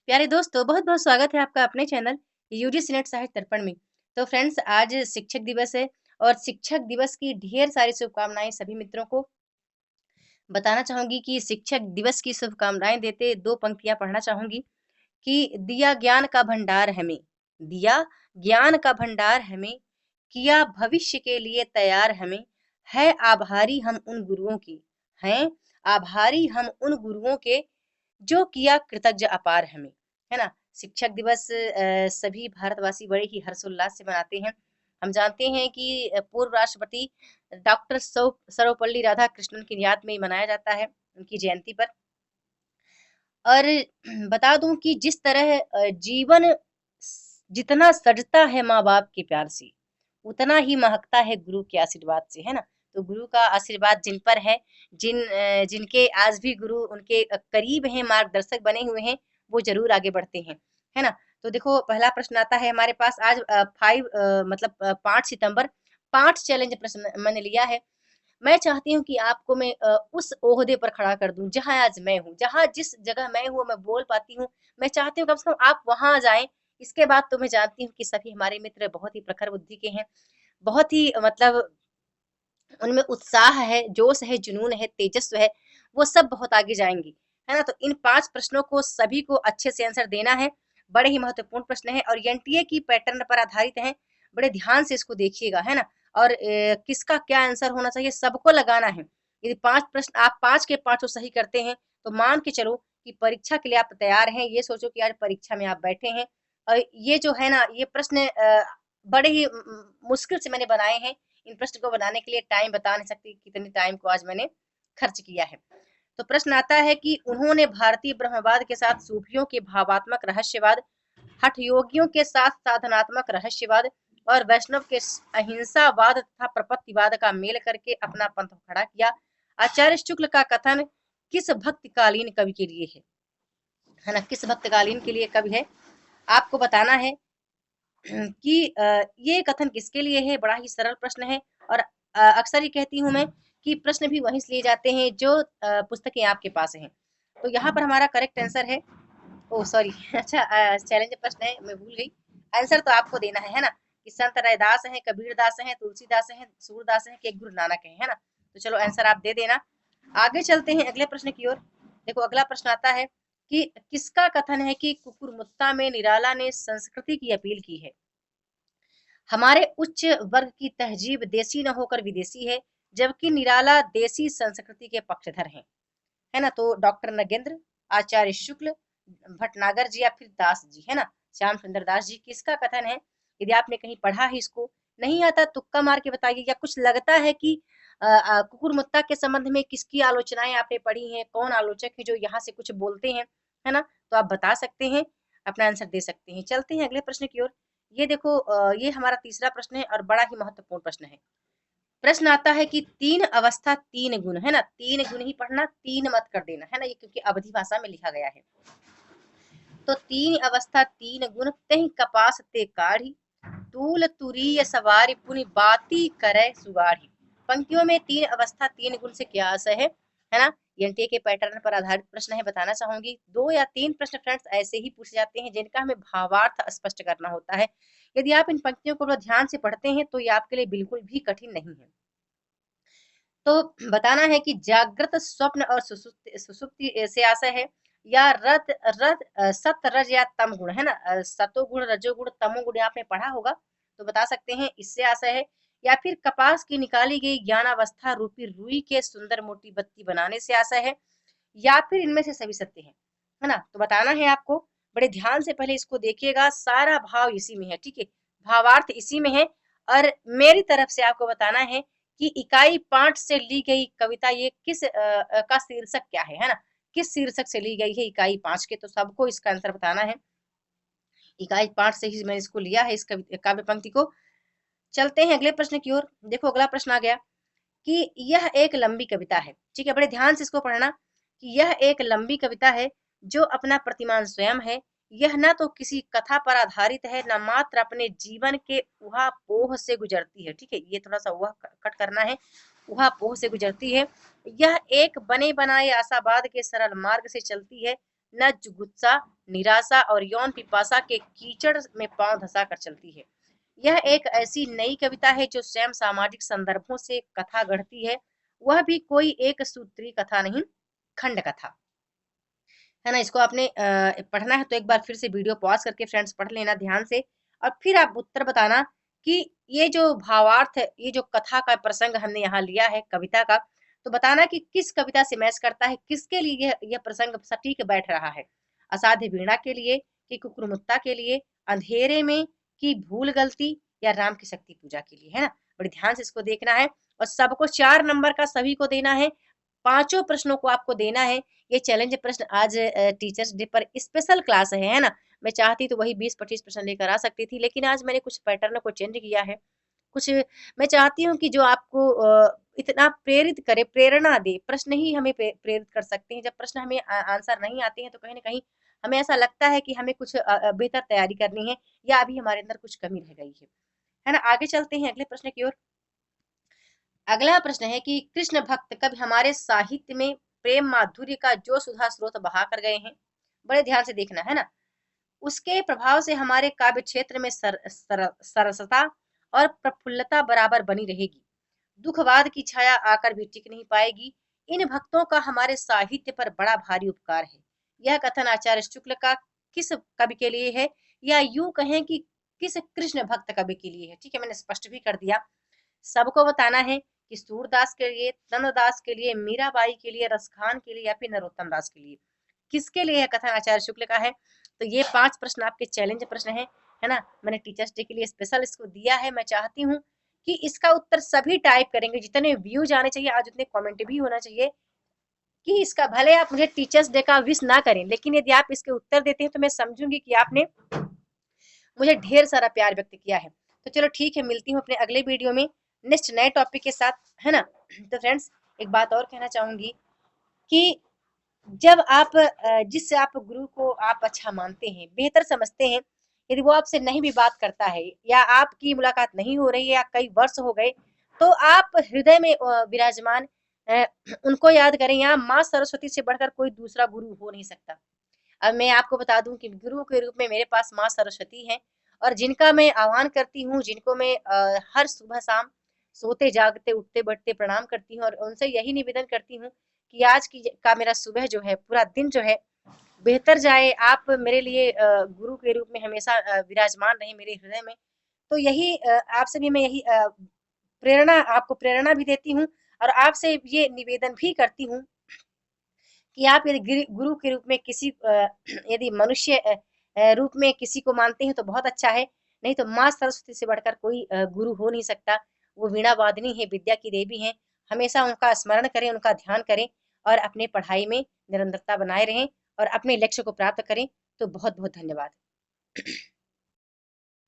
प्यारे दोस्तों, बहुत-बहुत स्वागत है आपका अपने चैनल यूजीसी नेट साहित्य दर्पण में। तो फ्रेंड्स, आज शिक्षक दिवस है और शिक्षक दिवस की ढेर सारी शुभकामनाएँ सभी मित्रों को। बताना चाहूँगी कि शिक्षक दिवस की शुभकामनाएँ देते 2 पंक्तियाँ पढ़ना चाहूँगी कि दिया ज्ञान का भंडार हमें, दिया ज्ञान का भंडार हमें, किया भविष्य के लिए तैयार हमें, है आभारी हम उन गुरुओं की, हैं आभारी हम उन गुरुओं के जो किया कृतज्ञ अपार हमें, है ना? शिक्षक दिवस सभी भारतवासी बड़े ही हर्षोल्लास से मनाते हैं। हम जानते हैं कि पूर्व राष्ट्रपति डॉक्टर सर्वपल्ली राधाकृष्णन की याद में मनाया जाता है, उनकी जयंती पर। और बता दूँ कि जिस तरह जीवन जितना सजता है माँ-बाप के प्यार से, उतना ही महकता है गुरु के आशीर्वाद से, है ना? तो गुरु का आशीर्वाद जिन पर है, जिनके आज भी गुरु उनके करीब हैं, मार्गदर्शक बने हुए हैं, वो ज़रूर आगे बढ़ते हैं, है ना? तो देखो, पहला प्रश्न आता है हमारे पास आज 5 सितंबर, 5 चैलेंज प्रश्न मैंने लिया है। मैं चाहती हूँ कि आपको मैं उस ओहदे पर खड़ा कर दूँ जहाँ आज मैं हूँ, जहाँ जिस जगह मैं हूँ, मैं बोल पाती हूँ। मैं चाहती हूँ कम से कम आप वहाँ जाएँ। इसके बाद तो मैं जानती हूँ कि सभी हमारे मित्र बहुत ही प्रखर बुद्धि के हैं, बहुत ही मतलब उनमें उत्साह है, जोश है, जुनून है, तेजस्व है, वो सब बहुत आगे जाएँगे, है ना? तो इन 5 प्रश्नों को सभी को अच्छे से आंसर देना है। बड़े ही महत्वपूर्ण प्रश्न हैं और एनटीए की पैटर्न पर आधारित हैं। बड़े ध्यान से इसको देखिएगा, है ना? और किसका क्या आंसर होना चाहिए सबको लगाना है। यदि 5 प्रश्न आप 5 के 5 सही करते हैं, तो मान के चलो कि परीक्षा के लिए आप तैयार हैं। ये सोचो कि आज परीक्षा में आप बैठे हैं और ये जो है ना, ये प्रश्न बड़े ही मुश्किल से मैंने बनाए हैं। इन प्रश्न को बनाने के लिए टाइम बता नहीं सकती कितने टाइम को आज मैंने खर्च किया है। तो प्रश्न आता है कि उन्होंने भारतीय ब्रह्मवाद के साथ सूफियों के भावात्मक रहस्यवाद, हठ योगियों के साथ साधनात्मक रहस्यवाद और वैष्णव के अहिंसावाद तथा प्रपत्तिवाद का मेल करके अपना पंथ खड़ा किया। आचार्य शुक्ल का कथन किस भक्तकालीन कवि के लिए है ना? किस भक्तकालीन के लिए कवि है? आपको बताना है कि ये कथन किसके लिए है? बड़ा ही सरल प्रश्न है और अक्सर ही कहती हूँ मैं कि प्रश्न भी वहीं से लिए जाते हैं जो पुस्तकें आपके पास हैं। तो यहाँ पर हमारा करेक्ट आंसर है, ओह सॉरी अच्छा, चैलेंज प्रश्न है, मैं भूल गई। आंसर तो आपको देना है ना? कि संत रैदास हैं, कबीरदास हैं, तुलसीदास हैं, सूरदास हैं कि गुरु नानक हैं, है ना? तो चलो आंसर आप दे देना। आगे चलते हैं अगले प्रश्न की ओर। देखो, अगला प्रश्न आता है कि किसका कथन है कि कुकुरमुत्ता में निराला ने संस्कृति की अपील की है? हमारे उच्च वर्ग की तहजीब देसी न होकर विदेशी है, जबकि निराला देसी संस्कृति के पक्षधर हैं, है ना? तो डॉक्टर नगेंद्र, आचार्य शुक्ल, भटनागर जी या फिर दास जी, है ना? श्याम सुंदर दास जी। किसका कथन है? यदि आपने कहीं पढ़ा है इसको, नहीं आता तुक्का मार के बताइए, या कुछ लगता है कि कुकुर मुत्ता के संबंध में किसकी आलोचनाएं आपने पढ़ी हैं, कौन आलोचक है जो यहाँ से कुछ बोलते हैं, है ना? तो आप बता सकते हैं, अपना आंसर दे सकते हैं। चलते हैं अगले प्रश्न की ओर। ये देखो, ये हमारा तीसरा प्रश्न है और बड़ा ही महत्वपूर्ण प्रश्न है। प्रश्न आता है कि 3 अवस्था 3 गुण, है ना? 3 गुण ही पढ़ना, 3 मत कर देना, है ना? ये क्योंकि अवधि भाषा में लिखा गया है। तो 3 अवस्था 3 गुण तेहि कपास ते काढ़ी, तूल तुरीय सवारी पुनि बाती करे सुगाढ़ी। पंक्तियों में 3 अवस्था 3 गुण से क्या आशय है ना? एनटीए के पैटर्न पर आधारित प्रश्न है, बताना चाहूंगी। 2 या 3 प्रश्न फ्रेंड्स ऐसे ही पूछे जाते हैं जिनका हमें भावार्थ स्पष्ट करना होता है। यदि आप इन पंक्तियों को ध्यान से पढ़ते हैं तो ये आपके लिए बिल्कुल भी कठिन नहीं है। तो बताना है कि जागृत, स्वप्न और सुसुप्ति सुसुप्ति से आशय है, या रत रत सत रज या तम गुण, है ना? सतोगुण, रजोगुण, तमोगुण आपने पढ़ा होगा, तो बता सकते हैं इससे आशय है, या फिर कपास की निकाली गई ज्ञानावस्था रूपी रुई के सुंदर मोटी बत्ती बनाने से आशय है, या फिर इनमें से सभी सत्य है ना? तो बताना है आपको। बड़े ध्यान से पहले इसको देखिएगा, सारा भाव इसी में है, ठीक है? भावार्थ इसी में है। और मेरी तरफ से आपको बताना है कि इकाई 5 से ली गई कविता ये किस का शीर्षक क्या है ना? किस शीर्षक से ली गई है इकाई 5 के? तो सबको इसका आंसर बताना है। इकाई 5 से ही मैंने इसको लिया है, इस काव्य पंक्ति को। चलते हैं अगले प्रश्न की ओर। देखो, अगला प्रश्न आ गया कि यह एक लंबी कविता है, ठीक है? बड़े ध्यान से इसको पढ़ना कि यह एक लंबी कविता है जो अपना प्रतिमान स्वयं है। यह न तो किसी कथा पर आधारित है, न मात्र अपने जीवन के उहापोह से गुजरती है, ठीक है? ये थोड़ा सा उहा कट करना है, उहापोह से गुजरती है। यह एक बने बनाए आशावाद के सरल मार्ग से चलती है, न जुगुप्सा, निराशा और यौन पिपासा के कीचड़ में पांव धसा कर चलती है। यह एक ऐसी नई कविता है जो स्वयं सामाजिक संदर्भों से कथा गढ़ती है, वह भी कोई एक सूत्री कथा नहीं, खंड कथा। है ना? इसको आपने पढ़ना है तो एक बार फिर से वीडियो पॉज़ करके फ्रेंड्स पढ़ लेना ध्यान से और फिर आप उत्तर बताना कि ये जो भावार्थ है, ये जो कथा का प्रसंग हमने यहाँ लिया है कविता का, तो बताना कि किस कविता से मैच करता है, किसके लिए यह प्रसंग सटीक बैठ रहा है। असाध्य वीणा के लिए, कि कुकुरमुत्ता के लिए, अंधेरे में, कि भूल गलती या राम की शक्ति पूजा के लिए, है ना? बड़े ध्यान से इसको देखना है और सबको 4 नंबर का सभी को देना है। पाँचों प्रश्नों को आपको देना है। ये चैलेंज प्रश्न आज टीचर्स डे पर स्पेशल क्लास है ना? मैं चाहती तो वही 20-25 प्रश्न लेकर आ सकती थी, लेकिन आज मैंने कुछ पैटर्न को चेंज किया है। कुछ मैं चाहती हूँ कि जो आपको इतना प्रेरित करे, प्रेरणा दे, प्रश्न ही हमें प्रेरित कर सकते हैं। जब प्रश्न हमें आंसर नहीं आते हैं, तो कहीं न कहीं हमें ऐसा लगता है कि हमें कुछ बेहतर तैयारी करनी है या अभी हमारे अंदर कुछ कमी रह गई है। है ना? आगे चलते हैं अगले प्रश्न की ओर। अगला प्रश्न है कि कृष्ण भक्त कवि हमारे साहित्य में प्रेम माधुर्य का जो सुधा स्रोत बहा कर गए हैं, बड़े ध्यान से देखना है ना। उसके प्रभाव से हमारे काव्य क्षेत्र में सरसता और प्रफुल्लता बराबर बनी रहेगी। दुखवाद की छाया आकर भी टिक नहीं पाएगी। इन भक्तों का हमारे साहित्य पर बड़ा भारी उपकार है। यह कथन आचार्य शुक्ल का किस कवि के लिए है, या यूं कहें कि किस कृष्ण भक्त कवि के लिए है। ठीक है, मैंने स्पष्ट भी कर दिया। सबको बताना है कि सूरदास के लिए, नंददास के लिए, मीराबाई के लिए, रसखान के लिए या फिर नरोत्तम दास के लिए, किसके लिए यह कथन आचार्य शुक्ल का है। तो ये 5 प्रश्न आपके चैलेंज प्रश्न है ना? मैंने टीचर्स डे के लिए स्पेशल इसको दिया है। मैं चाहती हूँ कि इसका उत्तर सभी टाइप करेंगे, जितने व्यूज आने चाहिए, आज उतने कमेंट भी होना चाहिए कि इसका, भले आप मुझे टीचर्स डे का विश ना करें, लेकिन यदि आप इसके उत्तर देते हैं तो मैं समझूंगी कि आपने मुझे ढेर सारा प्यार व्यक्त किया है। तो चलो ठीक है, मिलती हूँ अपने अगले वीडियो में नेक्स्ट नए टॉपिक के साथ, है ना? तो फ्रेंड्स, एक बात और कहना चाहूंगी कि जब आप जिससे आप गुरु को आप अच्छा मानते हैं, बेहतर समझते हैं, यदि वो आपसे नहीं भी बात करता है या आपकी मुलाकात नहीं हो रही है या कई वर्ष हो गए, तो आप हृदय में विराजमान अ, उनको याद करें। यहाँ माँ सरस्वती से बढ़कर कोई दूसरा गुरु हो नहीं सकता। अब मैं आपको बता दूं कि गुरु के रूप में मेरे पास माँ सरस्वती हैं, और जिनका मैं आह्वान करती हूँ, जिनको मैं हर सुबह शाम सोते जागते उठते बैठते प्रणाम करती हूँ, और उनसे यही निवेदन करती हूँ कि आज की का मेरा सुबह जो है, पूरा दिन जो है बेहतर जाए। आप मेरे लिए गुरु के रूप में हमेशा विराजमान रहे मेरे हृदय में। तो यही आपसे भी मैं यही प्रेरणा, आपको प्रेरणा भी देती हूँ और आपसे ये निवेदन भी करती हूँ कि आप यदि गुरु के रूप में किसी यदि मनुष्य रूप में किसी को मानते हैं तो बहुत अच्छा है, नहीं तो माँ सरस्वती से बढ़कर कोई गुरु हो नहीं सकता। वो वीणा वादिनी है, विद्या की देवी हैं। हमेशा उनका स्मरण करें, उनका ध्यान करें और अपने पढ़ाई में निरंतरता बनाए रहें और अपने लक्ष्य को प्राप्त करें। तो बहुत बहुत धन्यवाद।